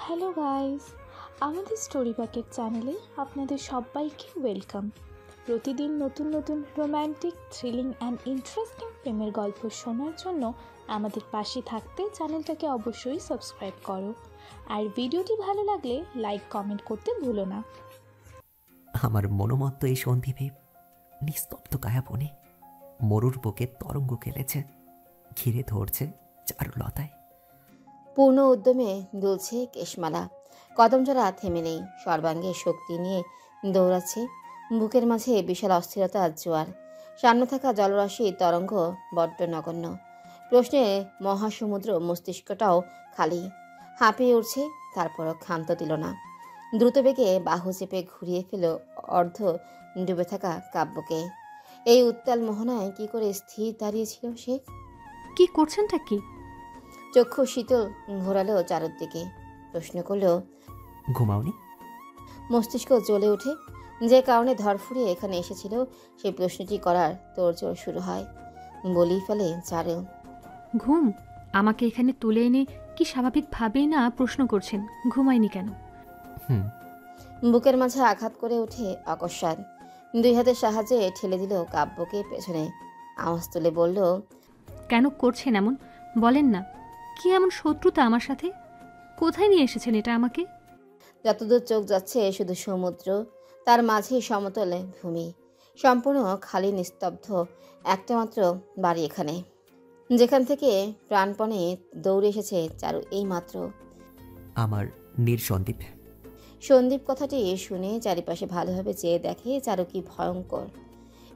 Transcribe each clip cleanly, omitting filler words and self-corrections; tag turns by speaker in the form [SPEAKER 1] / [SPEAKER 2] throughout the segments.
[SPEAKER 1] Hello guys, আমাদের story packet চ্যানেলে আপনাদের সবাইকে ওয়েলকাম। প্রতিদিন নতুন নতুন রোম্যান্টিক, থ্রিলিং অ্যান্ড ইন্টারেস্টিং প্রেমের গল্প শোনার জন্য আমাদের পাশে থাকতে চ্যানেলটাকে অবশ্যই সাবস্ক্রাইব করো। আর ভিডিওটি ভালো লাগলে লাইক কমেন্ট করতে ভুলো না।
[SPEAKER 2] আমার মনোমত্ত এই সন্দীপে নিস্তব্ধ কায়াবনে মরুর বুকে তরঙ্গ খেলেছে, ঘিরে ধরছে চারুলতায়।
[SPEAKER 3] পূর্ণ উদ্যমে দুলছে কেশমালা, কদমজোড়া থেমে নেই, সর্বাঙ্গে শক্তি নিয়ে দৌড়াচ্ছে। বুকের মাঝে বিশাল অস্থিরতার জোয়ার, সামনে থাকা জলরাশি তরঙ্গ বড্ড নগণ্য। প্রশ্নে মহাসমুদ্র, মস্তিষ্কটাও খালি, হাঁপিয়ে উঠছে। তারপরও ক্ষান্ত দিল না, দ্রুত বেগে বাহু চেপে ঘুরিয়ে ফেল অর্ধ ডুবে থাকা কাব্যকে। এই উত্তাল মোহনায় কি করে স্থির দাঁড়িয়েছিল সে?
[SPEAKER 4] কি করছেনটা কি?
[SPEAKER 3] চক্ষু শীতল ঘোরালো চারদিকে, প্রশ্ন করল,
[SPEAKER 2] ঘুমাওনি?
[SPEAKER 3] মস্তিষ্ক জ্বলে ওঠে। যে কারণে ধরফুরিয়ে এখানে এসেছিল সেই প্রশ্নটি করার তোড়জোড় শুরু হয়। বলেই ফেলে, চারু।
[SPEAKER 4] ঘুম? আমাকে এখানে তুলে এনে কি স্বাভাবিকভাবেই না প্রশ্ন করছেন ঘুমাইনি কেন?
[SPEAKER 3] বুকের মাঝে আঘাত করে ওঠে অকস্মাৎ। দুই হাতের সাহায্যে ঠেলে দিল কাব্যকে পেছনে, আওয়াজ তুলে বলল,
[SPEAKER 4] কেন করছেন এমন? বলেন না, কি এমন শত্রুতা আমার সাথে? কোথায় নিয়ে এসেছেন এটা আমাকে?
[SPEAKER 3] যতদূর চোখ যাচ্ছে শুধু সমুদ্র, তার মাঝেই সমতল ভূমি, সম্পূর্ণ খালি নিস্তব্ধ। একটা মাত্র বাড়ি এখানে, যেখান থেকে প্রাণপণে দৌড়ে এসেছে চারু এই মাত্র।
[SPEAKER 2] আমার নির্সন্দীপ।
[SPEAKER 3] সন্দীপ কথাটি শুনে চারিপাশে ভালোভাবে চেয়ে দেখে চারু কি ভয়ঙ্কর।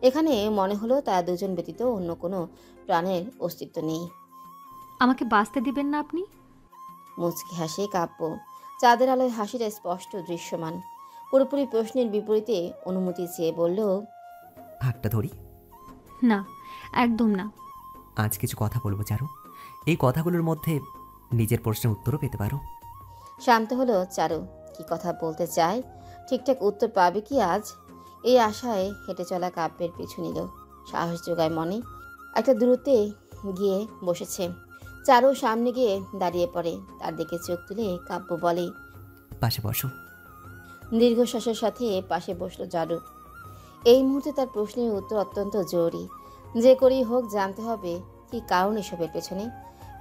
[SPEAKER 3] এখানে মনে হলো তার দুজন ব্যতীত অন্য কোনো প্রাণের অস্তিত্ব নেই।
[SPEAKER 4] আমাকে বাঁচতে দিবেন না আপনি?
[SPEAKER 3] মুচকি হাসে কাব্য, চাঁদের আলোয় হাসিটা স্পষ্ট দৃশ্যমান। পুরোপুরি প্রশ্নের বিপরীতে অনুমতি চেয়ে বলল,
[SPEAKER 2] হাতটা ধরি।
[SPEAKER 4] না, একদম না।
[SPEAKER 2] আজ কিছু কথা বলবো চারু, এই কথাগুলোর মধ্যে নিজের প্রশ্নের উত্তরও পেতে পারো।
[SPEAKER 3] শান্ত হলো চারু। কি কথা বলতে চায়, ঠিকঠাক উত্তর পাবে কি আজ? এই আশায় হেঁটে চলা কাব্যের পিছু নিল, সাহস যোগায় মনে। একটা দূরত্বে গিয়ে বসেছে। চারু সামনে গিয়ে দাঁড়িয়ে পড়ে, তার দিকে চোখ তুলে কাব্য বলে,
[SPEAKER 2] পাশে বসো।
[SPEAKER 3] দীর্ঘশ্বাসের সাথে পাশে বসলো চারু। এই মুহূর্তে তার প্রশ্নের উত্তর অত্যন্ত জরুরি। যে করেই হোক জানতে হবে কি কারণ এসবের পেছনে,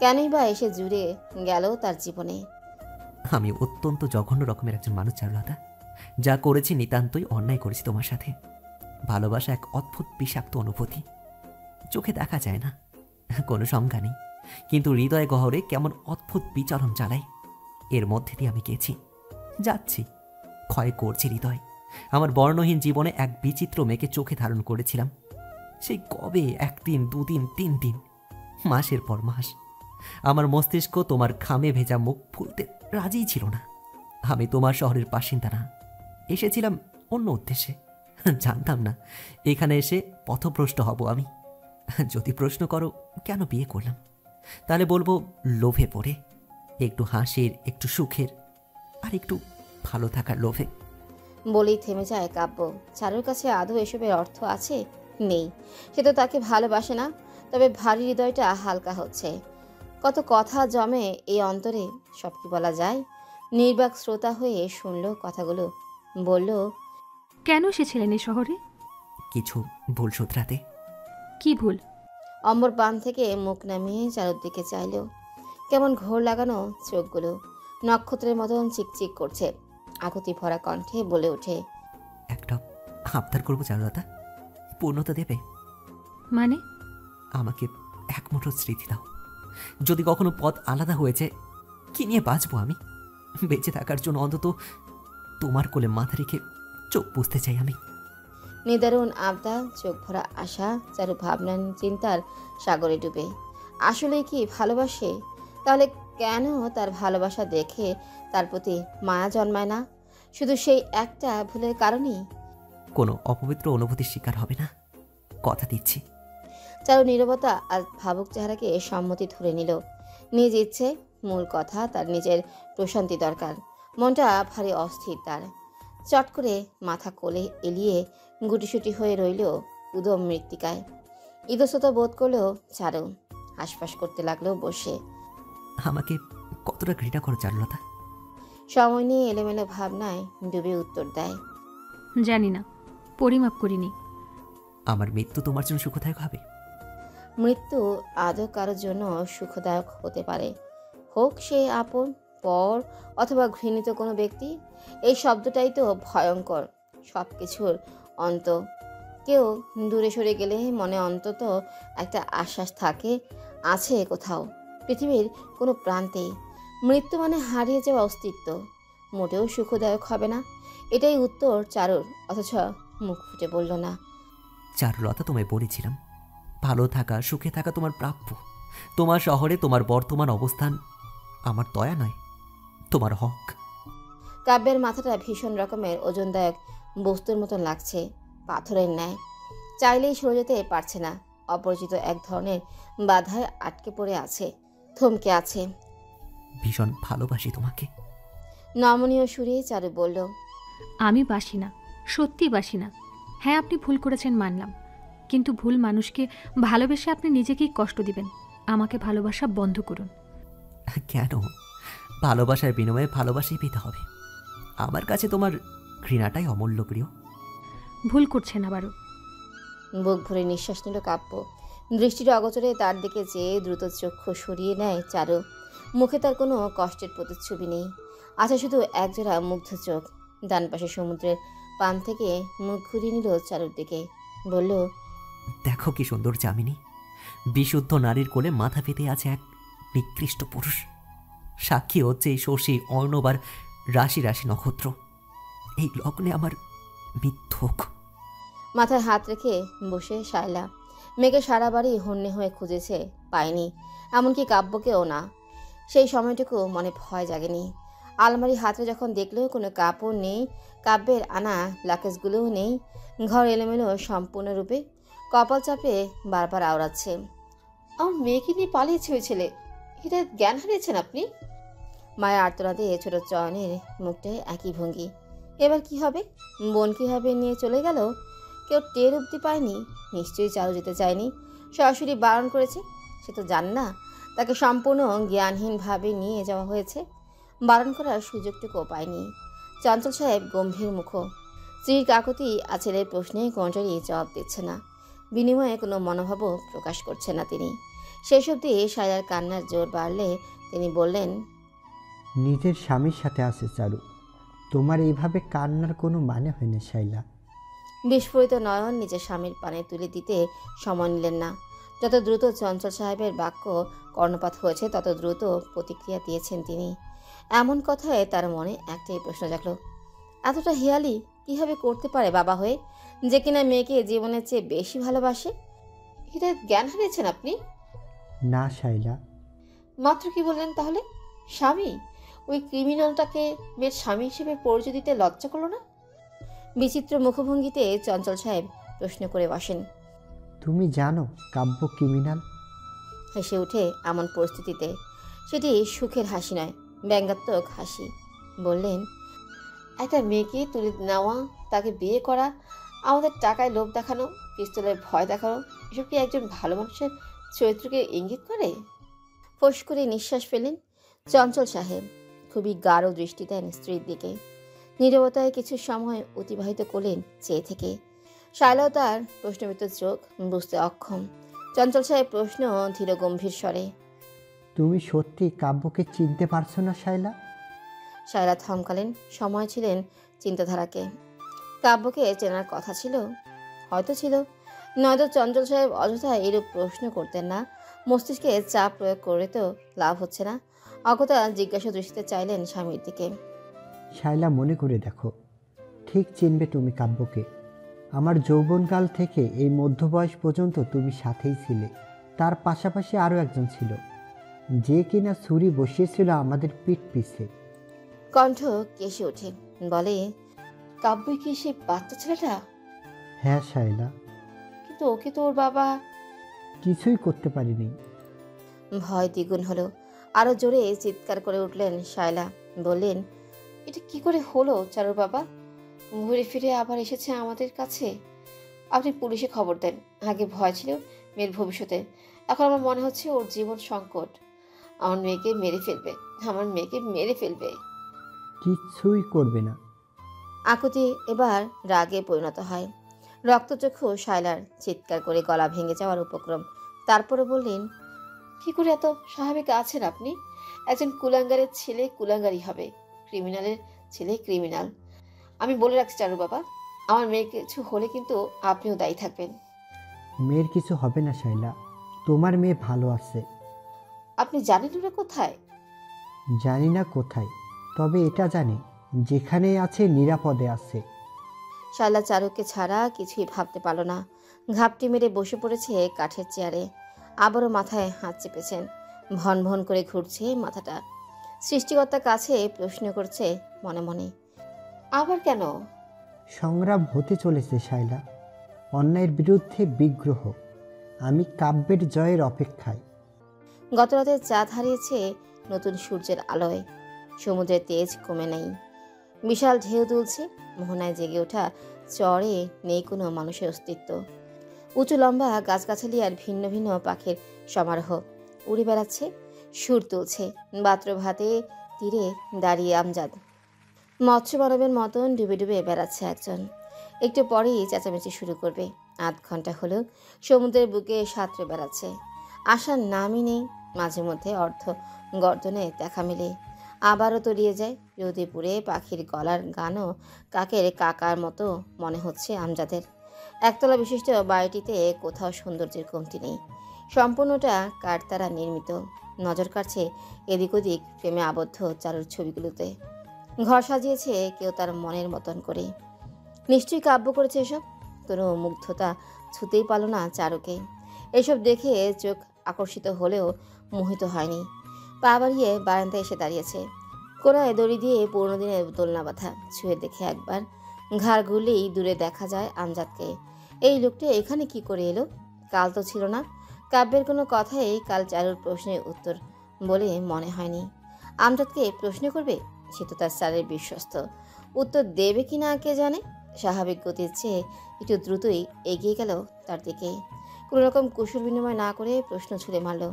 [SPEAKER 3] কেনই বা এসে জুড়ে গেল তার জীবনে।
[SPEAKER 2] আমি অত্যন্ত জঘন্য রকমের একজন মানুষ চারুলতা। যা করেছি নিতান্তই অন্যায় করেছি তোমার সাথে। ভালোবাসা এক অদ্ভুত বিষাক্ত অনুভূতি, চোখে দেখা যায় না, কোনো সংজ্ঞা নেই, কিন্তু হৃদয় গহরে কেমন অদ্ভুত বিচরণ চালাই। এর মধ্যে দিয়ে আমি গেছি, যাচ্ছি, ক্ষয় করছি হৃদয়। আমার বর্ণহীন জীবনে এক বিচিত্র মেয়েকে চোখে ধারণ করেছিলাম। সেই কবে, একদিন, দুদিন, 3 দিন, মাসের পর মাস। আমার মস্তিষ্ক তোমার ঘামে ভেজা মুখ ভুলতে রাজিই ছিল না। আমি তোমার শহরের বাসিন্দা না, এসেছিলাম অন্য উদ্দেশ্যে। জানতাম না এখানে এসে পথভ্রষ্ট হব আমি। যদি প্রশ্ন করো কেন বিয়ে করলাম, তাহলে বলবো লোভে পড়ে, একটু হাসির, একটু সুখের, আর একটু ভালো থাকার লোভে।
[SPEAKER 3] বলেই থেমে যায় কাব্য। চারুর কাছে আদৌ এসবের অর্থ আছে? নেই। সে তো তাকে ভালোবাসে না, তবে ভারী হৃদয়টা হালকা হচ্ছে। কত কথা জমে এই অন্তরে, সব কি বলা যায়? নির্বাক শ্রোতা হয়ে শুনল কথাগুলো, বলল,
[SPEAKER 4] কেন এসেছিলেন এই শহরে?
[SPEAKER 2] কিছু ভুল শুধরাতে।
[SPEAKER 4] কি ভুল?
[SPEAKER 3] অম্বর পান থেকে মুখ নামিয়ে চারুর দিকে চাইল। কেমন ঘোর লাগানো চোখগুলো নক্ষত্রের মতন চিকচিক করছে। আকুতি ভরা কণ্ঠে বলে ওঠে,
[SPEAKER 2] একটা আবদার করবো চারুলতা, পূর্ণতা দেবে?
[SPEAKER 4] মানে?
[SPEAKER 2] আমাকে এক মুঠো স্মৃতি দাও। যদি কখনো পথ আলাদা হয়েছে, কি নিয়ে বাঁচবো আমি? বেঁচে থাকার জন্য অন্তত তোমার কোলে মাথা রেখে চোখ বুঝতে চাই আমি।
[SPEAKER 3] নিদারুণ আবদা, চোখ ভরা আশা। চারু ভাবনা চিন্তার সাগরে ডুবে। আসলে কি ভালোবাসে? তাহলে কেন তার ভালোবাসা দেখে তার প্রতি মায়া জন্মায় না? শুধু সেই একটা ভুলের কারণেই?
[SPEAKER 2] কোনো অপবিত্র অনুভূতির শিকার হবে না, কথা দিচ্ছি।
[SPEAKER 3] চারু নীরবতা আর ভাবুক চেহারাকে সম্মতি ধরে নিল। নিজ ইচ্ছে, মূল কথা তার নিজের প্রশান্তি দরকার। মনটা ভারী অস্থির তার। চট করে মাথা কোলে এলিয়ে গুটিসুটি হয়ে রইল উদম মৃত্তিকায়। ইতস্তত বোধ করলো চারু, হাসফাস করতে লাগলো বসে।
[SPEAKER 2] আমাকে কতটা ঘৃণা করো চারুলতা?
[SPEAKER 3] সময় নিয়ে এলোমেলো ভাবনায় ডুবে উত্তর দেয়।
[SPEAKER 4] জানি না, পরিমাপ করিনি।
[SPEAKER 2] আমার মৃত্যু তোমার জন্য সুখদায়ক হবে?
[SPEAKER 3] মৃত্যু আদৌ কারোর জন্য সুখদায়ক হতে পারে, হোক সে আপন, পর অথবা ঘৃণিত কোনো ব্যক্তি। এই শব্দটাই তো ভয়ঙ্কর, সব কিছুর অন্ত। কেউ দূরে সরে গেলে মনে অন্তত একটা আশ্বাস থাকে, আছে কোথাও পৃথিবীর কোনো প্রান্তে। মৃত্যু মানে হারিয়ে যাওয়া অস্তিত্ব, মোটেও সুখদায়ক হবে না। এটাই উত্তর চারুর, অথচ মুখ ফুটে বলল না।
[SPEAKER 2] চারুলতা, তোমায় বলেছিলাম ভালো থাকা, সুখে থাকা তোমার প্রাপ্য। তোমার শহরে তোমার বর্তমান অবস্থান আমার দয়া নয়, তোমার হক।
[SPEAKER 3] কাব্যের মাথাটা ভীষণ রকমের ওজনদায়ক বস্তুর মতন লাগছে, পাথরের ন্যায়। চাইলেই সরে যেতে পারছে না, অপরিচিত এক ধরনের বাধায় আটকে পড়ে আছে, থমকে আছে।
[SPEAKER 2] ভীষণ ভালোবাসি তোমাকে।
[SPEAKER 3] নমনীয় সুরে চারু বলল।
[SPEAKER 4] আমি বাসি না, সত্যি বাসি না। হ্যাঁ, আপনি ভুল করেছেন মানলাম, কিন্তু ভুল মানুষকে ভালোবেসে আপনি নিজেকেই কষ্ট দিবেন। আমাকে ভালোবাসা বন্ধ করুন।
[SPEAKER 2] কেন? ভালোবাসার বিনিময়ে ভালোবাসাই পেতে হবে। আমার কাছে তোমার ঘৃণাটাই অমূল্য, প্রিয়।
[SPEAKER 4] ভুল করছেন আবারও।
[SPEAKER 3] বুক ভরে নিঃশ্বাস নিল কাব্য। দৃষ্টির অগোচরে তার দিকে চেয়ে দ্রুত চক্ষু সরিয়ে নেয় চারু। মুখে তার কোনো কষ্টের প্রতিচ্ছবি নেই, আছে শুধু একজোড়া মুগ্ধ চোখ। ডান পাশে সমুদ্রের পান থেকে মুখ ঘুরিয়ে নিল চারুর দিকে, বলল।
[SPEAKER 2] দেখো কি সুন্দর যামিনী, বিশুদ্ধ নারীর কোলে মাথা পেতে আছে এক নিকৃষ্ট পুরুষ। সাক্ষী হচ্ছে এই শশী অর্ণবার রাশি রাশি নক্ষত্র। এই লগ্নে আমার মিথ্যক।
[SPEAKER 3] মাথায় হাত রেখে বসে শায়লা। মেয়েকে সারা বাড়ি হন্যে হয়ে খুঁজেছে, পায়নি, এমনকি কাব্যকেও না। সেই সময়টুকু মনে ভয় জাগেনি। আলমারি হাতে যখন দেখলেও কোনো কাপড় নেই, কাব্যের আনা লাকেজগুলোও নেই, ঘর এলোমেলো সম্পূর্ণরূপে। কপাল চাপে বারবার আওড়াচ্ছে। আমার মেয়েকে নিয়ে পালিয়েছে ওই ছেলে, এটা জ্ঞান হারিয়েছেন আপনি। মায়া আর্তনাদে ছোট চয়নের মুখটায় একই ভঙ্গি। এবার কি হবে? বোন কিভাবে নিয়ে চলে গেল? কেউ টের অব্দি পায়নি। নিশ্চয়ই চালু যেতে চায়নি, সরাসরি বারণ করেছে। সে তো জান না তাকে সম্পূর্ণ জ্ঞানহীনভাবে নিয়ে যাওয়া হয়েছে। বারণ করার সুযোগটুকুও পায়নি। চঞ্চল সাহেব গম্ভীর মুখ, স্ত্রীর কাকুতি আছেলের প্রশ্নে কোনটারই জবাব দিচ্ছে না, বিনিময়ে কোনো মনোভাবও প্রকাশ করছে না তিনি। শেষ অবধি শায়লার কান্নার জোর বাড়লে তিনি বললেন।
[SPEAKER 5] নিজের স্বামীর সাথে আছে চারু, তোমার এইভাবে কান্নার কোনো মানে হয় না শাইলা।
[SPEAKER 3] বিস্ফোরিত নয়ন নিজের স্বামীর পানে তুলে দিতে সময় নিলেন না। যত দ্রুত চঞ্চল সাহেবের বাক্য কর্ণপাত হয়েছে তত দ্রুত প্রতিক্রিয়া দিয়েছেন তিনি। এমন কথায় তার মনে একটাই প্রশ্ন জাগল, এতটা হেয়ালি কিভাবে করতে পারে বাবা হয়ে, যে কিনা মেয়েকে জীবনের চেয়ে বেশি ভালোবাসে? এটা জ্ঞান হারিয়েছেন আপনি।
[SPEAKER 5] না শাইলা।
[SPEAKER 3] মাত্র কি বললেন তাহলে? স্বামী? ওই ক্রিমিনালটাকে মেয়ের স্বামী হিসেবে পরিচয় দিতে লজ্জা করলো না? বিচিত্র মুখভঙ্গিতে চঞ্চল সাহেব প্রশ্ন করে বসেন।
[SPEAKER 5] তুমি জানো কাব্য ক্রিমিনাল?
[SPEAKER 3] হেসে উঠে এমন পরিস্থিতিতে সেটি সুখের হাসি নয়, ব্যঙ্গাত্মক হাসি। বললেন, একটা মেয়েকে তুলে নেওয়া, তাকে বিয়ে করা, আমাদের টাকায় লোভ দেখানো, পিস্তলের ভয় দেখানো, এসব কি একজন ভালো মানুষের চরিত্রকে ইঙ্গিত করে? ফোঁস করে নিঃশ্বাস ফেলেন চঞ্চল সাহেব। খুবই গাঢ় দৃষ্টি দেন স্ত্রীর দিকে। নীরবতায় কিছু সময় অতিবাহিত করলেন চেয়ে থেকে। শায়লাও তার প্রশ্নবিদ্ধ চোখ বুঝতে অক্ষম। চঞ্চল সাহেব প্রশ্ন ধীর গম্ভীর স্বরে।
[SPEAKER 5] তুমি সত্যি কাব্যকে চিনতে পারছো না শাইলা?
[SPEAKER 3] শায়লা থমকালেন, সময় ছিলেন চিন্তাধারাকে। কাব্যকে চেনার কথা ছিল, হয়তো ছিল, নয়তো চঞ্চল সাহেব অযথা এরূপ প্রশ্ন করতেন না। মস্তিষ্কে চাপ প্রয়োগ করে তো লাভ হচ্ছে না। অকথা জিজ্ঞাসা দৃষ্টিতে চাইলেন স্বামীর দিকে।
[SPEAKER 5] শাইলা, মনে করে দেখো, ঠিক চিনবে তুমি কাব্যকে। আমার যৌবনকাল থেকে এই মধ্যবয়স পর্যন্ত তুমি সাথেই ছিলে। তার পাশাপাশি আরও একজন ছিল, যে কিনা ছুরি বসিয়েছিল আমাদের পিঠ পিছে।
[SPEAKER 3] কণ্ঠ কেসে ওঠে, বলে, কাব্যই কি সে বাচ্চা ছেলেটা?
[SPEAKER 5] হ্যাঁ শাইলা।
[SPEAKER 3] কিন্তু ওকে তো ওর বাবা
[SPEAKER 5] কিছুই করতে পারিনি।
[SPEAKER 3] ভয় দ্বিগুণ হলো। আরো জোরে চিৎকার করে উঠলেন শায়লা। বললেন, এটা কি করে হলো চারুর বাবা? ঘুরে ফিরে আবার এসেছে আমাদের কাছে। আপনি পুলিশে খবর দেন। আগে ভয় ছিল মেয়ের ভবিষ্যতে, এখন আমার মনে হচ্ছে ওর জীবন সংকট। আমার মেয়েকে মেরে ফেলবে, আমার মেয়েকে মেরে ফেলবে।
[SPEAKER 5] কিছুই করবে না।
[SPEAKER 3] আকুতি এবার রাগে পরিণত হয়। রক্তচক্ষু শায়লার চিৎকার করে গলা ভেঙে যাওয়ার উপক্রম। তারপরে বললেন, কি করে এত স্বাভাবিক আছেন আপনি? একজন কুলাঙ্গারের ছেলে কুলাঙ্গারই হবে, ক্রিমিনালের ছেলে ক্রিমিনাল। আমি বলে রাখছি চারু বাবা, আমার মেয়ের কিছু হলে কিন্তু আপনিও দায়ী থাকবেন।
[SPEAKER 5] মেয়ের কিছু হবে না শাইলা, তোমার মেয়ে ভালো আছে।
[SPEAKER 3] আপনি জানেন ওরা কোথায়?
[SPEAKER 5] জানি না কোথায়, তবে এটা জানি যেখানেই আছে নিরাপদে আছে।
[SPEAKER 3] শায়লা চারুকে ছাড়া কিছুই ভাবতে পারল না। ঘাপটি মেরে বসে পড়েছে কাঠের চেয়ারে। আবারও মাথায় হাত চেপেছেন। ভন ভন করে ঘুরছে মাথাটা। সৃষ্টিকর্তার কাছে প্রশ্ন করছে মনে মনে, আবার কেন?
[SPEAKER 5] সংগ্রাম হতে চলেছে শাইলা, অন্যায়ের বিরুদ্ধে বিগ্রহ। আমি কাব্যের জয়ের অপেক্ষায়।
[SPEAKER 3] গতরাতে চাঁদ হারিয়েছে নতুন সূর্যের আলোয়। সমুদ্রের তেজ কমে নেই। বিশাল ঢেউ দুলছে। মোহনায় জেগে ওঠা চরে নেই কোনো মানুষের অস্তিত্ব। উঁচু লম্বা গাছগাছালি আর ভিন্ন ভিন্ন পাখির সমারোহ উড়ে বেড়াচ্ছে, সুর তুলছে। বাত্রভ হাতে তীরে দাঁড়িয়ে আমজাদ মৎস্য মানবের মতন ডুবে ডুবে বেড়াচ্ছে একজন। একটু পরেই চেঁচামেচি শুরু করবে। আধ ঘন্টা হলেও সমুদ্রের বুকে সাঁতরে বেড়াচ্ছে। আসার নামই নেই। মাঝে মধ্যে অর্ধ গর্দনে দেখা মেলে, আবারও তলিয়ে যায়। রোদে পুড়ে পাখির গলার গানও কাকের কাকার মতো মনে হচ্ছে আমজাদের। একতলা বিশিষ্ট বাড়িটিতে কোথাও সৌন্দর্যের কমতি নেই। সম্পূর্ণটা কাঠতারা নির্মিত। নজর কাটছে এদিক ওদিক প্রেমে আবদ্ধ চারুর ছবিগুলোতে। ঘর সাজিয়েছে কেউ তার মনের মতন করে। নিশ্চয়ই কাব্য করেছে এসব। কোনো মুগ্ধতা ছুতেই পারল না চারুকে। এসব দেখে চোখ আকর্ষিত হলেও মোহিত হয়নি। পা বাড়িয়ে বারান্দায় এসে দাঁড়িয়েছে। কোনায় দড়ি দিয়ে পুরোনো দিনের দোলনা বাঁধা। ছুঁয়ে দেখে একবার ঘাড় ঘুরলেই দূরে দেখা যায় আমজাদকে। এই লোকটা এখানে কি করে এলো? কাল তো ছিল না। কাব্যের কোনো কথাই কাল চারুর প্রশ্নের উত্তর বলে মনে হয়নি। আমজাদকে প্রশ্ন করবে? সে তো তার স্যারের বিশ্বস্ত। উত্তর দেবে কি না কে জানে। স্বাভাবিক গতির চেয়ে একটু দ্রুতই এগিয়ে গেল তার দিকে। কোনো রকম কুশল বিনিময় না করে প্রশ্ন ছুড়ে মারল,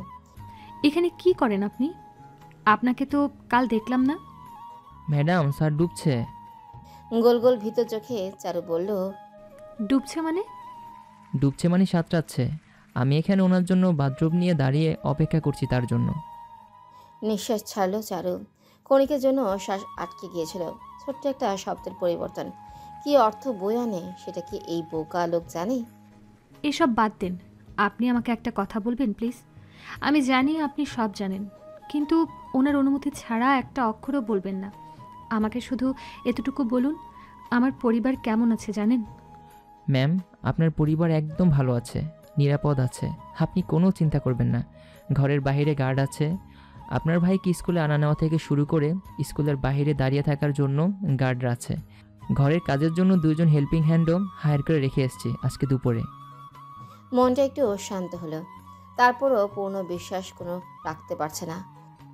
[SPEAKER 4] এখানে কি করেন আপনি? আপনাকে তো কাল দেখলাম না।
[SPEAKER 6] Madam, sir ডুবছে।
[SPEAKER 3] গোল গোল ভীত চোখে চারু বলল,
[SPEAKER 4] ডুবছে মানে?
[SPEAKER 6] ডুবছে মানে সাঁতরাচ্ছে। আমি এখানে ওনার জন্য বাথরুম নিয়ে দাঁড়িয়ে অপেক্ষা করছি তার জন্য।
[SPEAKER 3] নিঃশ্বাস ছাড়ল চারু। ক্ষণিকের জন্য শ্বাস আটকে গিয়েছিল। ছোট্ট একটা শব্দের পরিবর্তন কি অর্থ বয়ে আনে সেটা কি এই বোকা লোক জানে?
[SPEAKER 4] এসব বাদ দেন। আপনি আমাকে একটা কথা বলবেন প্লিজ? আমি জানি আপনি সব জানেন, কিন্তু ওনার অনুমতি ছাড়া একটা অক্ষরও বলবেন না। আমাকে শুধু এতটুকু বলুন, আমার পরিবার কেমন আছে জানেন?
[SPEAKER 6] ম্যাম, আপনার পরিবার একদম ভালো আছে, নিরাপদ আছে। আপনি কোনো চিন্তা করবেন না। ঘরের বাইরে গার্ড আছে। আপনার ভাইকে স্কুলে আনা নেওয়া থেকে শুরু করে স্কুলের বাইরে দাঁড়িয়ে থাকার জন্য গার্ডরা আছে। ঘরের কাজের জন্য 2 জন হেল্পিং হ্যান্ডও হায়ার করে রেখে এসেছি আজকে দুপুরে।
[SPEAKER 3] মনটা একটু শান্ত হলো। তারপরও পূর্ণ বিশ্বাস কোনো রাখতে পারছে না।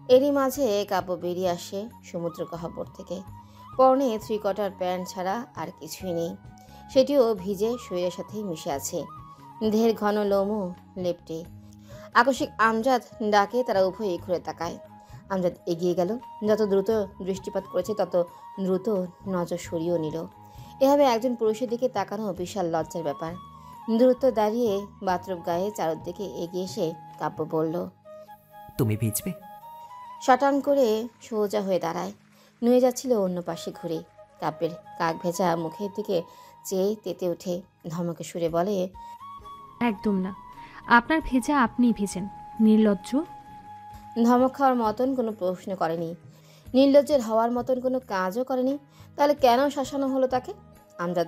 [SPEAKER 3] এরই মাঝে কাব্য বেরিয়ে আসে সমুদ্র গহ্বর থেকে। পরনে 3/4 প্যান্ট ছাড়া আর কিছুই নেই। সেটিও ভিজে শরীরের সাথেই মিশে আছে। দেহের ঘন লোমও লেপ্টে। আকস্মিক আমজাদ ডাকে তারা উভয়ই ঘুরে তাকায়। আমজাদ এগিয়ে গেল। যত দ্রুত দৃষ্টিপাত করেছে তত দ্রুত নজর সরিয়েও নিল। এভাবে একজন পুরুষের দিকে তাকানো বিশাল লজ্জার ব্যাপার। দ্রুত দাঁড়িয়ে বাথরুম গায়ে চারুর দিকে এগিয়ে এসে কাব্য বলল,
[SPEAKER 2] তুমি ভিজবে?
[SPEAKER 3] শটান করে সোজা হয়ে দাঁড়ায়। নুয়ে যাচ্ছিল অন্য পাশে ঘুরে। কাব্যের কাক ভেজা মুখের দিকে চেয়ে তেতে উঠে ধমকে সুরে বলে,
[SPEAKER 4] একদম না। আপনার ভেজা আপনিই ভেজেন, নির্লজ্জ।
[SPEAKER 3] ধমক খাওয়ার মতন কোনো প্রশ্ন করেনি, নির্লজ্জের হওয়ার মতন কোনো কাজও করেনি। তাহলে কেন শাসানো হলো তাকে? আমজাদ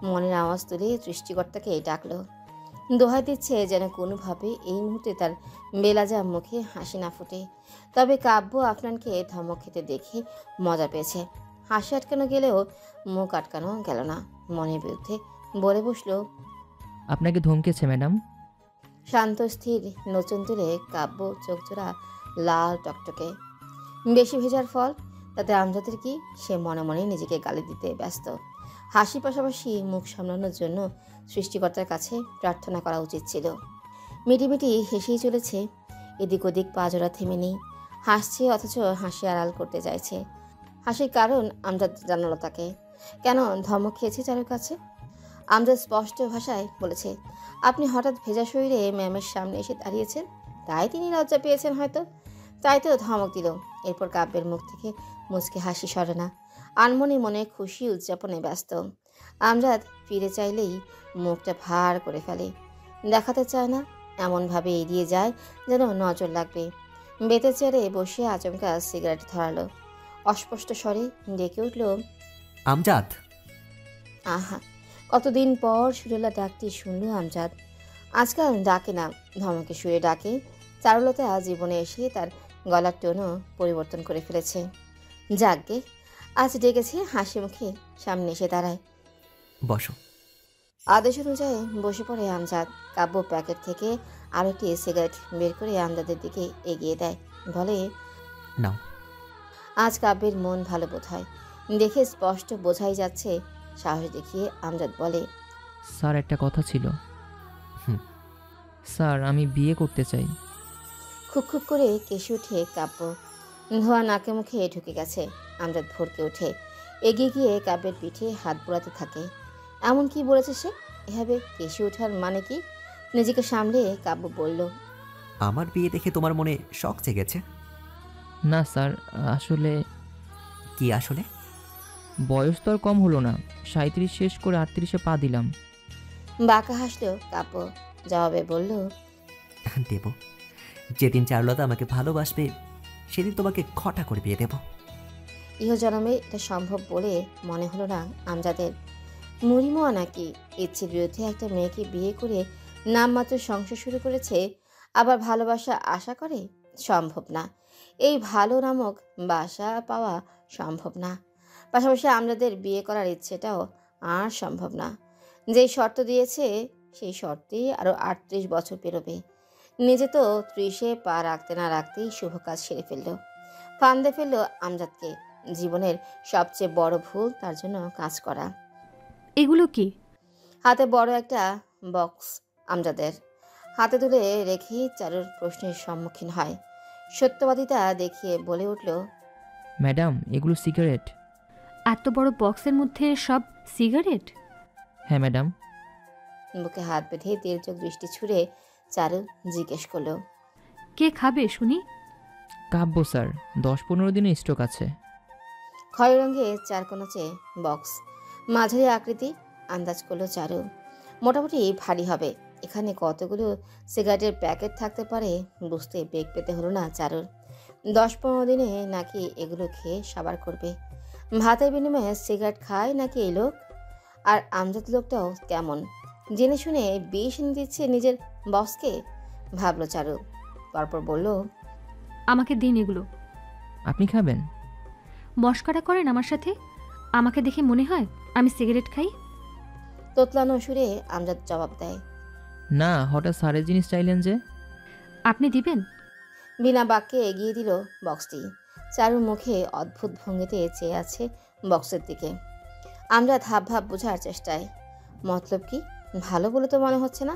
[SPEAKER 3] মনের আওয়াজ তুলে সৃষ্টিকর্তাকে ডাকলো। দোহাই দিচ্ছে যেন কোনোভাবে এই মুহূর্তে তার বেলাজা মুখে হাসি না ফুটে। তবে কাব্য আফনানকে ধমক খেতে দেখে মজা পেয়েছে। হাসি আটকানো গেলেও মুখ আটকানো গেল না। মনের বিরুদ্ধে বলে বসলো,
[SPEAKER 6] আপনাকে ধমকেছে ম্যাডাম?
[SPEAKER 3] শান্ত স্থির নচন তুলে কাব্য চোখজোড়া লাল টকটকে। বেশি ভেজার ফল তাতে আমজাদের কি? সে মনে মনে নিজেকে গালি দিতে ব্যস্ত। হাসি পাশাপাশি মুখ সামলানোর জন্য সৃষ্টিকর্তার কাছে প্রার্থনা করা উচিত ছিল। মিটিমিটি হেসেই চলেছে। এদিক ওদিক পাজোড়া থেমে নেই। হাসছে অথচ হাসি আড়াল করতে চাইছে। হাসির কারণ আমজাদ জানালো তাকে। কেন ধমক খেয়েছে চারুর কাছে? আমজাদ স্পষ্ট ভাষায় বলেছে, আপনি হঠাৎ ভেজা শরীরে ম্যামের সামনে এসে দাঁড়িয়েছেন, তাই তিনি লজ্জা পেয়েছেন হয়তো, তাই তো ধমক দিল। এরপর কাব্যের মুখ থেকে মুচকে হাসি সরে না। আনমনে মনে খুশি উদযাপনে ব্যস্ত। আমজাদ ফিরে চাইলেই মুখটা ভার করে ফেলে, দেখাতে চায় না, এমনভাবে এড়িয়ে যায় যেন নজর লাগবে। বেতে চেয়ারে বসে আচমকা সিগারেট ধরালো। অস্পষ্ট স্বরে ডেকে উঠল,
[SPEAKER 2] আমজাদ।
[SPEAKER 3] আহা, কতদিন পর সুরেলা ডাকটি শুনল আমজাদ। আজকাল ডাকে না, ধমকে সুরে ডাকে। চারুলতা জীবনে এসে তার গলার টোনও পরিবর্তন করে ফেলেছে। যাকগে, আজ ডেকেছে, হাসি মুখে সামনে এসে দাঁড়ায়।
[SPEAKER 2] বসো।
[SPEAKER 3] আদেশ অনুযায়ী বসে পড়ে আমজাদ। কাব্য প্যাকেট থেকে আরও একটি সিগারেট বের করে আমজাদের দিকে এগিয়ে দেয়, বলে,
[SPEAKER 2] নাও।
[SPEAKER 3] আজ কাব্যের মন ভালো বোধ হয়, দেখে স্পষ্ট বোঝাই যাচ্ছে। সাহস দেখিয়ে আমজাদ বলে,
[SPEAKER 6] স্যার একটা কথা ছিল।
[SPEAKER 2] হুম।
[SPEAKER 6] স্যার আমি বিয়ে করতে চাই।
[SPEAKER 3] খুব খুব করে কেশে উঠে কাব্য। ধোয়া নাকে মুখে ঢুকে গেছে। আমজাদ ভরকে ওঠে, এগিয়ে গিয়ে কাব্যের পিঠে হাত বোলাতে থাকে। এমন কি বলেছে সে? এভাবে কেশে ওঠার মানে কি? নিজেকে সামলে কাব্য বলল,
[SPEAKER 2] আমার বিয়ে দেখে তোমার মনে শখ জেগেছে?
[SPEAKER 6] না স্যার, আসলে
[SPEAKER 2] কি আসলে?
[SPEAKER 6] বয়স তো আর কম হলো না, 37 শেষ করে 38-এ পা দিলাম।
[SPEAKER 3] বাঁকা হাসলো কাব্য। জবাবে বলল,
[SPEAKER 2] দেব। যেদিন চারুলতা আমাকে ভালোবাসবে সেদিন তোমাকে খটা করে বিয়ে দেব।
[SPEAKER 3] ইহজন্মে এটা সম্ভব বলে মনে হলো না আমজাদের। মুড়িমোয়া নাকি ইচ্ছের বিরুদ্ধে একটা মেয়েকে বিয়ে করে নামমাত্র সংসার শুরু করেছে, আবার ভালোবাসা আশা করে? সম্ভব না। এই ভালো নামক বাসা পাওয়া সম্ভব না। পাশাপাশি আমজাদের বিয়ে করার ইচ্ছেটাও আর সম্ভব না। যেই শর্ত দিয়েছে সেই শর্তেই আরও 38 বছর পেরোবে। নিজে তো 30-এ পা রাখতে না রাখতেই শুভ কাজ সেরে ফেলল। ফান্দে ফেলল আমজাদকে। জীবনের সবচেয়ে বড় ভুল তার জন্য কাজ করা।
[SPEAKER 4] এগুলো কি?
[SPEAKER 3] হাতে বড় একটা বক্স আমজাদের হাতে তুলে রেখেই চারুর প্রশ্নের সম্মুখীন হয়। সত্যবাদিতা দেখিয়ে বলে উঠল,
[SPEAKER 6] ম্যাডাম এগুলো সিগারেট।
[SPEAKER 4] এত বড় বক্সের মধ্যে সব সিগারেট?
[SPEAKER 6] হ্যাঁ ম্যাডাম।
[SPEAKER 3] বুকে হাত বেঁধে তির্যক দৃষ্টি ছুঁড়ে চারু জিজ্ঞেস করলো,
[SPEAKER 4] কে খাবে শুনি?
[SPEAKER 6] কাব্য স্যার, 10-15 দিনের স্ট্রোক আছে।
[SPEAKER 3] খয়েরি রঙে চারকোনাচে বক্স, মাঝারি আকৃতি। আন্দাজ করলো চারু মোটামুটি ভারী হবে। এখানে কতগুলো সিগারেটের প্যাকেট থাকতে পারে বুঝতে বেগ পেতে হলো না চারুর। 10-15 দিনে নাকি এগুলো খেয়ে সাবার করবে। ভাতের বিনিময়ে সিগারেট খায় নাকি এই লোক? আর আমজাদ লোকটাও কেমন, জেনে শুনে বিষ এনে দিচ্ছে নিজের বসকে, ভাবলো চারু। তারপর বলল,
[SPEAKER 4] আমাকে দিন এগুলো।
[SPEAKER 6] আপনি খাবেন?
[SPEAKER 4] মস্করা করেন আমার সাথে? আমাকে দেখে মনে হয় আমি সিগারেট খাই?
[SPEAKER 3] তোতলানো সুরে আমজাদ জবাব দেয়।
[SPEAKER 6] না, হঠাৎ স্যারের জিনিস চাইলেন যে।
[SPEAKER 4] আপনি দিবেন?
[SPEAKER 3] বিনা বাক্যে এগিয়ে দিল বক্সটি। চারুর মুখে অদ্ভুত ভঙ্গিতে চেয়ে আছে বক্সের দিকে। আমজাদ হাব ভাব বোঝার চেষ্টায়। মতলব কি? ভালো বলে তো মনে হচ্ছে না।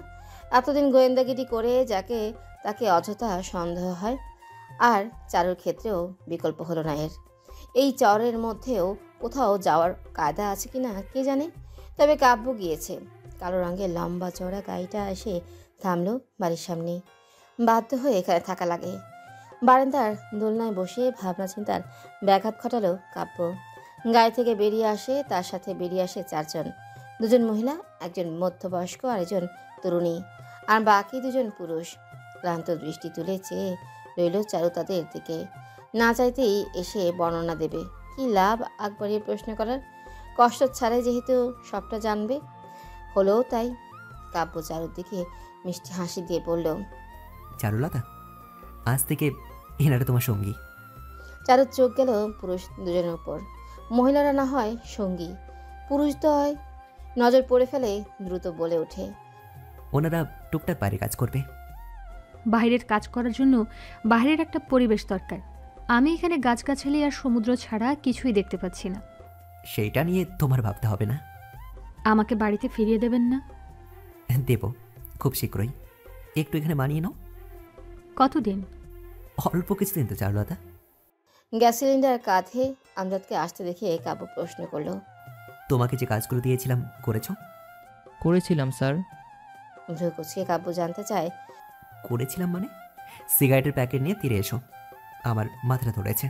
[SPEAKER 3] এতদিন গোয়েন্দাগিরি করে যাকে তাকে অযথা সন্দেহ হয়। আর চারুর ক্ষেত্রেও বিকল্প হলো না এর। এই চরের মধ্যেও কোথাও যাওয়ার কায়দা আছে কিনা কে জানে। তবে কাব্য গিয়েছে। কালো রঙের লম্বা চড়া গাড়িটা এসে থামলো বাড়ির সামনে। বাধ্য হয়ে এখানে থাকা লাগে। বারান্দার দোলনায় বসে ভাবনা চিন্তার ব্যাঘাত ঘটালো কাব্য। গাড়ি থেকে বেরিয়ে আসে, তার সাথে বেরিয়ে আসে 4 জন। 2 জন মহিলা, একজন মধ্যবয়স্ক আর একজন তরুণী, আর বাকি 2 জন পুরুষ। ক্লান্ত দৃষ্টি তুলে চেয়ে রইল চারু তাদের দিকে। না চাইতেই এসে বর্ণনা দেবে। কি লাভ আগ বাড়িয়ে প্রশ্ন করার? কষ্ট ছাড়ে যেহেতু সবটা জানবে। হলেও তাই। কাব্য চারুর দিকে মিষ্টি হাসি দিয়ে বলল,
[SPEAKER 2] চারুলতা, আজ থেকে এনারা তোমার সঙ্গী।
[SPEAKER 3] চারুর চোখ গেল পুরুষ 2 জনের উপর। মহিলারা না হয় সঙ্গী, পুরুষ তো হয়। নজর পড়ে ফেলে দ্রুত বলে ওঠে,
[SPEAKER 2] ওনারা টুকটাক বাইরে কাজ করবে।
[SPEAKER 4] বাইরের কাজ করার জন্য বাইরের একটা পরিবেশ দরকার। আমি এখানে গাছগাছালি আর সমুদ্র ছাড়া কিছুই দেখতে পাচ্ছি না।
[SPEAKER 2] সেইটা নিয়ে তোমার ভাবতে হবে না।
[SPEAKER 4] আমাকে বাড়িতে ফিরিয়ে দেবেন না?
[SPEAKER 2] দেব, খুব শীঘ্রই। একটু এখানে মানিয়ে নাও।
[SPEAKER 4] কতদিন?
[SPEAKER 2] অল্প কিছুদিন তো চারুলতা।
[SPEAKER 3] গ্যাস সিলিন্ডার কাঁধে আমজাদকে আসতে দেখে কাব্য প্রশ্ন করলো।
[SPEAKER 2] তোমাকে যে কাজগুলো দিয়েছিলাম করেছো?
[SPEAKER 6] করেছিলাম স্যার।
[SPEAKER 3] ভ্রু কুচকে কাব্য জানতে চায়,
[SPEAKER 2] করেছিলাম মানে? সিগারেটের প্যাকেট নিয়ে তীরে এসো, আমার মাথাটা ধরেছে।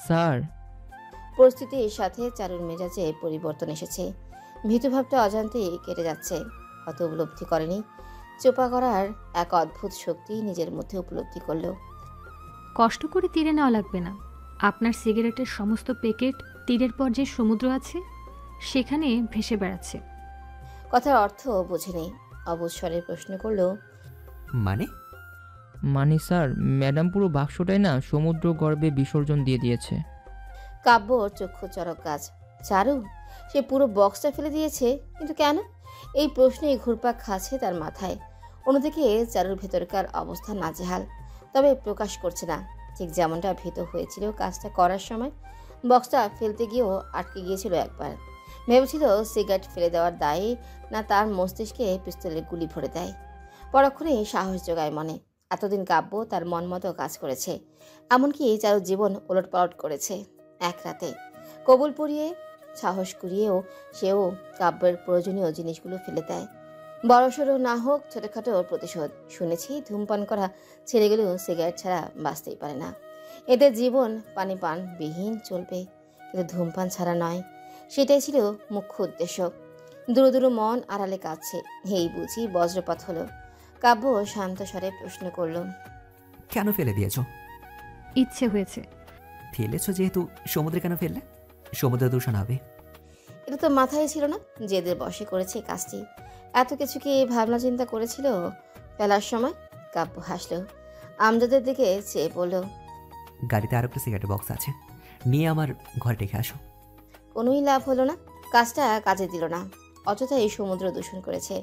[SPEAKER 6] স্যার।
[SPEAKER 3] পরিস্থিতির সাথে চারুর মেজাজে পরিবর্তন এসেছে। ভীতুভাবটা অজান্তেই কেটে যাচ্ছে। হয়তো উপলব্ধি করেনি, চোপা করার এক অদ্ভুত শক্তি নিজের মধ্যে উপলব্ধি করলো।
[SPEAKER 4] কষ্ট করে তীরে নেওয়া লাগবে না। আপনার সিগারেটের সমস্ত প্যাকেট তীরের পর যে সমুদ্র আছে সেখানে ভেসে বেড়াচ্ছে।
[SPEAKER 3] কথার অর্থ বোঝেনি, অবুঝ স্বরে প্রশ্ন করলো।
[SPEAKER 2] মানে?
[SPEAKER 6] মানে স্যার, ম্যাডাম পুরো বাক্সটাই না সমুদ্র গর্ভে বিসর্জন দিয়ে দিয়েছে।
[SPEAKER 3] কাব্যর চক্ষু চরক গাছ। চারু, সে পুরো বক্সটা ফেলে দিয়েছে, কিন্তু কেন? এই প্রশ্নেই ঘুরপাক খাচ্ছে তার মাথায়। অন্যদিকে চারুর ভেতরকার অবস্থা নাজেহাল, তবে প্রকাশ করছে না। ঠিক যেমনটা ভীত হয়েছিল কাজটা করার সময়। বক্সটা ফেলতে গিয়েও আটকে গিয়েছিল একবার। ভেবেছিল সিগারেট ফেলে দেওয়ার দায়ে না তার মস্তিষ্কে পিস্তলের গুলি ভরে দেয়। পরক্ষণেই সাহস জোগায় মনে। এতদিন কাব্য তার মন মতো কাজ করেছে, এমনকি চারুর জীবন ওলটপালট করেছে এক রাতে। কবুল পরিয়ে সাহস কুড়িয়েও সেও কাব্যের প্রয়োজনীয় জিনিসগুলো ফেলে দেয়। বড়সড় না হোক ছোটখাটো প্রতিশোধ। শুনেছি ধূমপান করা ছেলেগুলো সিগারেট ছাড়া বাঁচতেই পারে না, এদের জীবন পানি পান বিহীন চলবে, কিন্তু ধূমপান ছাড়া নয়। সেটাই ছিল মুখ্য উদ্দেশ্য। দূর দূর মন আড়ালে কাঁদছে, এই বুঝি বজ্রপাত হলো। কাব্য শান্ত স্বরে প্রশ্ন করল,
[SPEAKER 2] কেন ফেলে দিয়েছো?
[SPEAKER 4] ইচ্ছে হয়েছে।
[SPEAKER 2] ফেলেছো যেহেতু, সমুদ্রে কেন ফেললে? সমুদ্র দূষণ হবে।
[SPEAKER 3] এটা তো মাথায় ছিল না যে এদের বশে করেছে কাজটি। এত কিছু কি ভাবনা চিন্তা করেছিল ফেলার সময়? কাব্য হাসলো, আমজাদের দিকে চেয়ে বলল,
[SPEAKER 2] গাড়িতে আরো একটা সিগারেটের বক্স আছে, নিয়ে আমার ঘরে রেখে আসো।
[SPEAKER 3] কোনোই লাভ হলো না, কাজটা কাজে দিল না। অযথাই সমুদ্র দূষণ করেছে,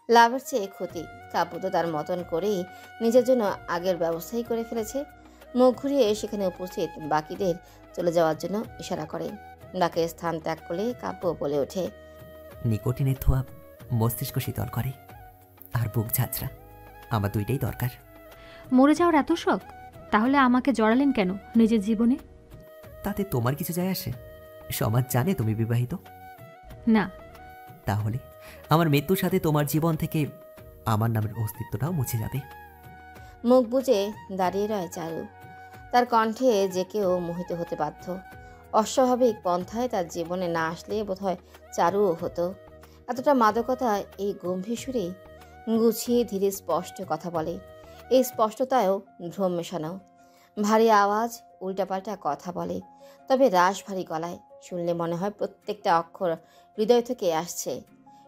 [SPEAKER 3] লাভের চেয়ে ক্ষতি। কাব্য তো তার মতন করেই নিজের জন্য আগের ব্যবস্থাই করে ফেলেছে। মুখ ঘুরিয়ে সেখানে উপস্থিত বাকিদের চলে যাওয়ার জন্য ইশারা করে। ডাকের স্থান ত্যাগ করলে কাব্য বলে ওঠে,
[SPEAKER 2] নিকোটিনের ধোয়া মস্তিষ্ক শীতল করে, আর বুক ঝাঁঝরা, আমার দুইটাই দরকার।
[SPEAKER 4] মরে যাওয়ার এত শখ? তাহলে আমাকে জড়ালেন কেন নিজের জীবনে?
[SPEAKER 2] তাতে তোমার কিছু যায় আসে? সমাজ জানে তুমি বিবাহিত।
[SPEAKER 4] না।
[SPEAKER 2] তাহলে আমার মৃত্যুর সাথে তোমার জীবন থেকে আমার নামের অস্তিত্বটাও মুছে যাবে।
[SPEAKER 3] মুখ বুজে দাঁড়িয়ে রয় চারু। তার কণ্ঠে যে কেউ মোহিত হতে বাধ্য। অস্বাভাবিক পন্থায় তার জীবনে না আসলে বোধহয় চারুও হতো। এতটা মাদকতা এই গম্ভীর সুরে, গুছিয়ে ধীরে স্পষ্ট কথা বলে। এই স্পষ্টতায়ও ভ্রম মেশানো। ভারী আওয়াজ, উল্টাপাল্টা কথা বলে, তবে রাশ ভারী গলায়। শুনলে মনে হয় প্রত্যেকটা অক্ষর হৃদয় থেকে আসছে।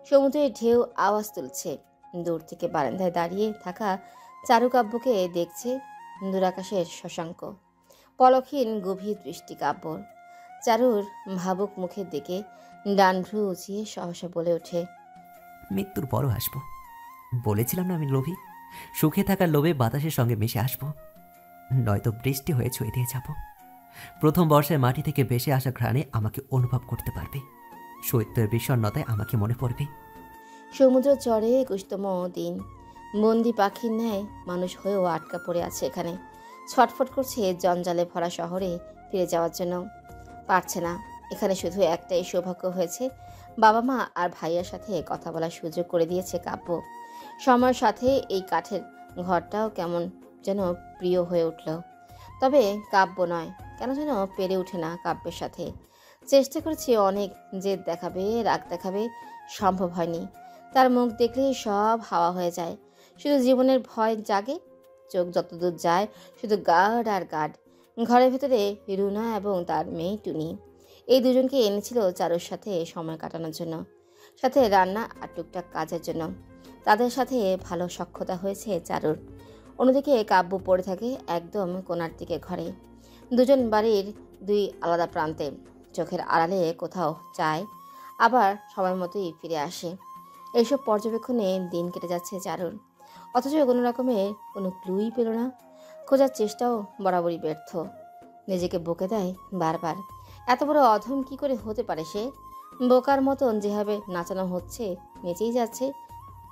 [SPEAKER 3] সমুদ্রের ঢেউ আওয়াজ তুলছে। দূর থেকে বারান্দায় দাঁড়িয়ে থাকা চারুকাব্যকে দেখছে দূরাকাশের শশাঙ্ক। পলকহীন গভীর দৃষ্টি কাব্যর। চারুর ভাবুক মুখের দিকে ডান ভ্রু উঁচিয়ে সহসা বলে ওঠে,
[SPEAKER 2] মৃত্যুর পরও আসবো। বলেছিলাম না আমি লোভী, সুখে থাকার লোভে বাতাসের সঙ্গে মিশে আসবো, নয়তো বৃষ্টি হয়ে ছুঁয়ে দিয়ে যাব। প্রথম বর্ষায় মাটি থেকে ভেসে আসা ঘ্রাণে আমাকে অনুভব করতে পারবে, শৈত্যের বিষণ্ণতায় আমাকে মনে পড়বে।
[SPEAKER 3] সমুদ্র চড়ে ২১তম দিন। বন্দি পাখির ন্যায় মানুষ হয়েও আটকা পড়ে আছে এখানে। ছটফট করছে জঞ্জালে ভরা শহরে ফিরে যাওয়ার জন্য, পারছে না। এখানে শুধু একটাই সৌভাগ্য হয়েছে, বাবা মা আর ভাইয়ের সাথে কথা বলার সুযোগ করে দিয়েছে কাব্য। সময়ের সাথে এই কাঠের ঘরটাও কেমন যেন প্রিয় হয়ে উঠল। তবে কাব্য নয়, কেন যেন পেরে ওঠে না কাব্যের সাথে। চেষ্টা করেছে অনেক, জেদ দেখাবে, রাগ দেখাবে, সম্ভব হয়নি। তার মুখ দেখলেই সব হাওয়া হয়ে যায়, শুধু জীবনের ভয় জাগে। চোখ যতদূর যায় শুধু গার্ড আর গার্ড। ঘরের ভেতরে রুনা এবং তার মেয়ে টুনি, এই দুজনকে এনেছিল চারুর সাথে সময় কাটানোর জন্য, সাথে রান্না আর টুকটাক কাজের জন্য। তাদের সাথে ভালো সখ্যতা হয়েছে চারুর। অন্যদিকে কাব্য পড়ে থাকে একদম কোণার দিকে ঘরে। দুজন বাড়ির দুই আলাদা প্রান্তে, চোখের আড়ালে কোথাও যায়, আবার সময় মতোই ফিরে আসে। এইসব পর্যবেক্ষণে দিন কেটে যাচ্ছে চারুর, অথচ কোনো রকমের কোনো ক্লুই পেল না। খোঁজার চেষ্টাও বরাবরই ব্যর্থ। নিজেকে বকে দেয় বারবার, এত বড় অধম কি করে হতে পারে সে? বোকার মতন যেভাবে নাচানো হচ্ছে, নেচেই যাচ্ছে।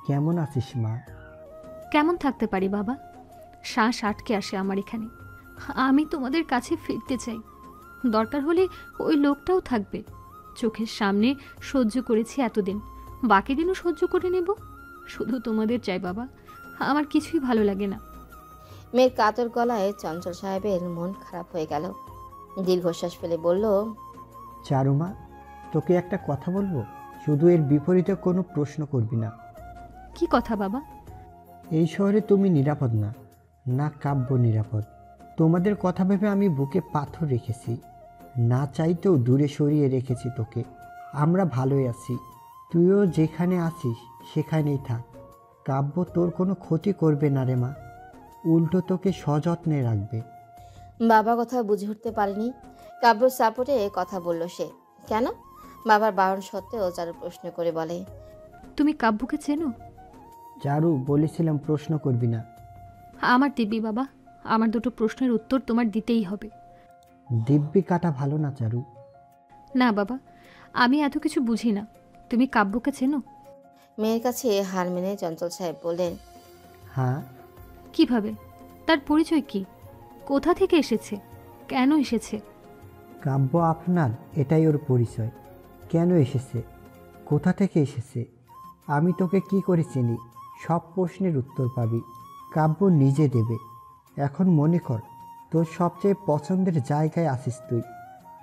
[SPEAKER 5] কেমন আছিস মা?
[SPEAKER 4] কেমন থাকতে পারি বাবা? শ্বাস আটকে আসে আমার এখানে। আমি তোমাদের কাছে ফিরতে চাই। দরকার হলে ওই লোকটাও থাকবে। চোখের সামনে সহ্য করেছি এতদিন, বাকি দিনও সহ্য করে নেব। শুধু তোমাদের চাই বাবা, আমার কিছুই ভালো লাগে না।
[SPEAKER 3] মেয়ের কাতর গলায় চঞ্চল সাহেবের মন খারাপ হয়ে গেল। দীর্ঘশ্বাস ফেলে বলল,
[SPEAKER 5] চারুমা, তোকে একটা কথা বলবো, শুধু এর বিপরীতে কোনো প্রশ্ন করবি না।
[SPEAKER 4] কি কথা বাবা?
[SPEAKER 5] এই শহরে তুমি নিরাপদ না, না কাব্য নিরাপদ। তোমাদের কথা ভেবে আমি বুকে পাথর রেখেছি, না চাইতেও দূরে সরিয়ে রেখেছি তোকে। আমরা ভালোই আছি, তুইও যেখানে আছিস সেখানেই থাক। কাব্য তোর কোনো ক্ষতি করবে না রে মা, উল্টো তোকে সযত্নে রাখবে।
[SPEAKER 3] বাবা কথা বুঝে উঠতে পারেনি। কাব্যর সাপোর্টে কথা বলল সে। কেন? বাবার বারণ সত্ত্বেও চারু প্রশ্ন করে বলে,
[SPEAKER 4] তুমি কাব্যকে চেনো?
[SPEAKER 5] চারু, বলেছিলাম প্রশ্ন করবি না।
[SPEAKER 4] আমার দিব্যি বাবা, আমার দুটো প্রশ্নের উত্তর তোমার দিতেই হবে।
[SPEAKER 5] দিব্যি কাটা ভালো না চারু।
[SPEAKER 4] না বাবা, আমি এত কিছু বুঝি না। তুমি কাব্যকে চেনো?
[SPEAKER 3] মেয়ের কাছে হার মেনে চঞ্চল সাহেব বললেন,
[SPEAKER 5] হ্যাঁ।
[SPEAKER 4] কিভাবে? তার পরিচয় কি? কোথা থেকে এসেছে? কেন এসেছে?
[SPEAKER 5] কাব্য আপনার, এটাই ওর পরিচয়। কেন এসেছে, কোথা থেকে এসেছে, আমি তোকে কি করে চিনি, সব প্রশ্নের উত্তর পাবি। কাব্য নিজে দেবে। এখন মনে কর, তোর সবচেয়ে পছন্দের জায়গায় আছিস তুই।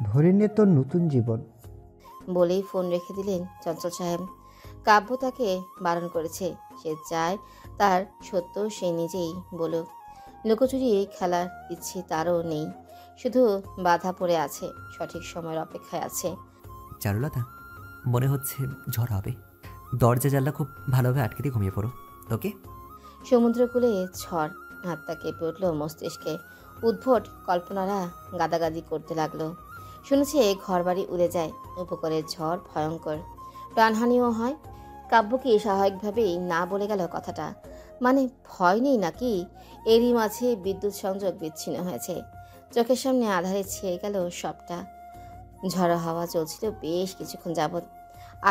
[SPEAKER 5] ধরে নে তোর নতুন জীবন।
[SPEAKER 3] বলেই ফোন রেখে দিলেন চঞ্চল সাহেব। কাব্য তাকে বারণ করেছে, সে চায় তার সত্য সে নিজেই বলুক। লুকোচুরি খেলার ইচ্ছে তারও নেই, শুধু বাধা পড়ে আছে, সঠিক সময়ের অপেক্ষায় আছে।
[SPEAKER 2] চারুলতা, মনে হচ্ছে ঝড় হবে। দরজা জানলা খুব ভালোভাবে আটকে দিয়ে ঘুমিয়ে পড়ো, ওকে?
[SPEAKER 3] সমুদ্রকূলে ঝড়, হাতটা কেঁপে উঠল মস্তিষ্কে। উদ্ভট কল্পনারা গাদাগাদি করতে লাগলো। শুনেছে ঘরবাড়ি উড়ে যায়, উপকূলের ঝড় ভয়ঙ্কর, প্রাণহানিও হয়। কাব্য কি স্বাভাবিকভাবেই না বলে গেল কথাটা? মানে ভয় নেই নাকি? এরই মাঝে বিদ্যুৎ সংযোগ বিচ্ছিন্ন হয়েছে, চোখের সামনে আধারে ছেয়ে গেল সবটা। ঝড়ো হাওয়া চলছিল বেশ কিছুক্ষণ যাবৎ,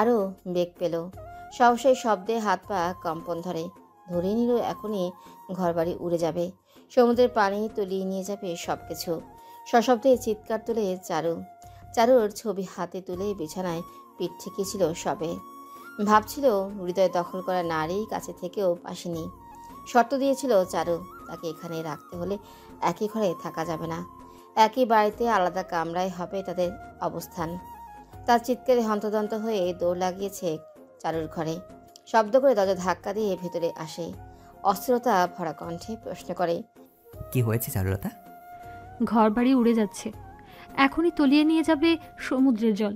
[SPEAKER 3] আরও বেগ পেল। সহসাই শব্দে হাত পা কম্পন ধরে নিল এখনই ঘরবাড়ি উড়ে যাবে, সমুদ্রের পানি তলিয়ে নিয়ে যাবে সব কিছু। সশব্দে চিৎকার তুলে চারুর ছবি হাতে তুলে বিছানায় পিঠ ঠেকিয়েছিল সবে। ভাবছিল হৃদয় দখল করা নারী কাছে থেকেও পাশেনি। শর্ত দিয়েছিল চারু, তাকে এখানে রাখতে হলে একই ঘরে থাকা যাবে না, একই বাড়িতে আলাদা কামরায় হবে তাদের অবস্থান। তার চিৎকারে হন্তদন্ত হয়ে দৌড় লাগিয়েছে চারুর ঘরে। শব্দ করে দরজা ধাক্কা দিয়ে ভেতরে আসে। অস্থিরতা ভরা কণ্ঠে প্রশ্ন করে,
[SPEAKER 2] কি হয়েছে চারুলতা?
[SPEAKER 4] ঘর বাড়ি উড়ে যাচ্ছে, এখনই তলিয়ে নিয়ে যাবে সমুদ্রের জল।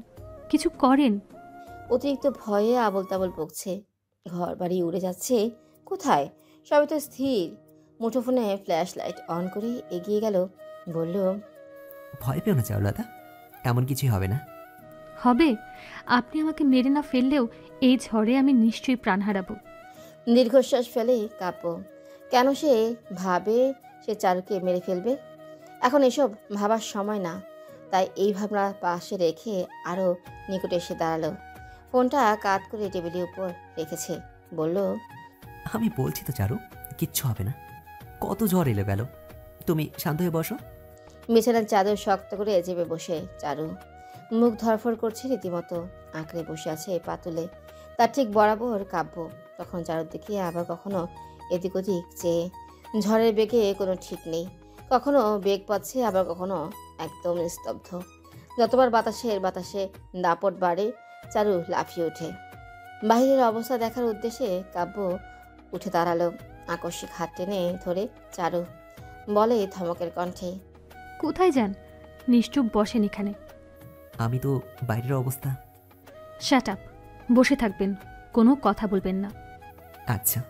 [SPEAKER 4] কিছু করেন।
[SPEAKER 3] অতিরিক্ত ভয়ে আবল তাবল বকছে। ঘর বাড়ি উড়ে যাচ্ছে? কোথায়? সবই তো স্থির। মুঠোফোনে ফ্ল্যাশ লাইট অন করে এগিয়ে গেল, বলল,
[SPEAKER 2] ভয় পেও না চারুলতা, এমন কিছুই হবে না।
[SPEAKER 4] হবে? আপনি আমাকে মেরে না ফেললেও এই ঝড়ে আমি নিশ্চয়ই প্রাণ হারাবো।
[SPEAKER 3] দীর্ঘশ্বাস ফেলে কাব্য। কেন সে ভাবে সে চারুকে মেরে ফেলবে? এখন এসব ভাবার সময় না। তাই এই ভাবনা পাশে রেখে আরও নিকটে এসে দাঁড়ালো। ফোনটা কাত করে টেবিলের উপর রেখেছে, বলল,
[SPEAKER 2] আমি বলছি তো চারু, কিচ্ছু হবে না। কত ঝড় এলো গেল, তুমি শান্ত হয়ে বসো।
[SPEAKER 3] বিছানার চাদর শক্ত করে চেপে বসে চারু। মুখ ধরফর করছে রীতিমতো, আঁকড়ে বসে আছে পাতুলে। তার ঠিক বরাবর কাব্য। তখন চারুর দিকে আবার কখনো এদিক ওদিক চেয়ে। ঝড়ের বেগে কোনো ঠিক নেই, কখনো বেগ পাচ্ছে, আবার কখনো একদম স্তব্ধ। যতবার বাতাসে দাপট বাড়ে, চারু লাফিয়ে ওঠে। বাহিরের অবস্থা দেখার উদ্দেশ্যে কাব্য উঠে দাঁড়ালো। আকস্মিক হাত টেনে ধরে চারু, বলে ধমকের কণ্ঠে,
[SPEAKER 4] কোথায় যান? নিশ্চুপ বসেন এখানে।
[SPEAKER 2] আমি তো বাইরের অবস্থা।
[SPEAKER 4] শ্যাট আপ, বসে থাকবেন, কোনো কথা বলবেন না।
[SPEAKER 2] আচ্ছা।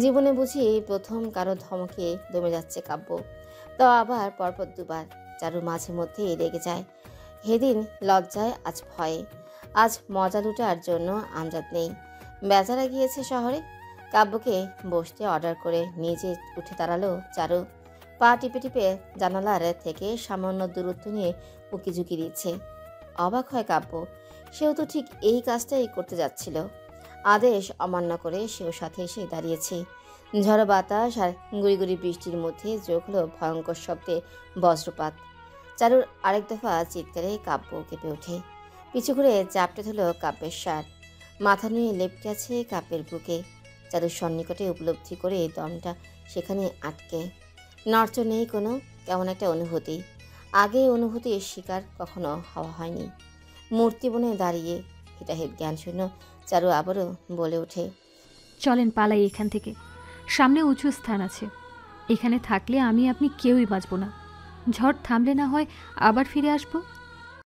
[SPEAKER 3] জীবনে বুঝি প্রথম কারো ধমকে দমে যাচ্ছে কাব্য, তাও আবার পরপর দুবার। চারু মাঝে মধ্যে রেগে যায়, সেদিন লজ্জায়, আজ ভয়ে। আজ মজা লুটার জন্য আমজাদ নেই, বেচারা গিয়েছে শহরে। কাব্যকে বসতে অর্ডার করে নিজে উঠে দাঁড়ালো চারু। পা টিপে টিপে জানালার থেকে সামান্য দূরত্ব নিয়ে উকি ঝুঁকি দিচ্ছে। অবাক হয় কাব্য, সেও তো ঠিক এই কাজটাই করতে যাচ্ছিল। আদেশ অমান্য করে সেও সাথে এসে দাঁড়িয়েছে। ঝড়ো বাতাস আর গুড়ি গুড়ি বৃষ্টির মধ্যে যোগ হলো ভয়ঙ্কর শব্দে বজ্রপাত। চারুর আরেক দফা চিৎকারে কাব্য কেঁপে ওঠে। পিছু ঘুরে চাপটে ধরল কাব্যের শার্ট, মাথা নুয়ে লেপটে আছে কাব্যের বুকে। চারুর সন্নিকটে উপলব্ধি করে দমটা সেখানে আটকে। নড়চড় নেই কোনো, কেমন একটা অনুভূতি। আগে অনুভূতির শিকার কখনো হওয়া হয়নি। মূর্তি বনে দাঁড়িয়ে হিতাহিত জ্ঞান শূন্য চারু আবারও বলে ওঠে,
[SPEAKER 4] চলেন পালাই এখান থেকে। সামনে উঁচু স্থান আছে, এখানে থাকলে আমি আপনি কেউই বাঁচব না। ঝড় থামলে না হয় আবার ফিরে আসবো।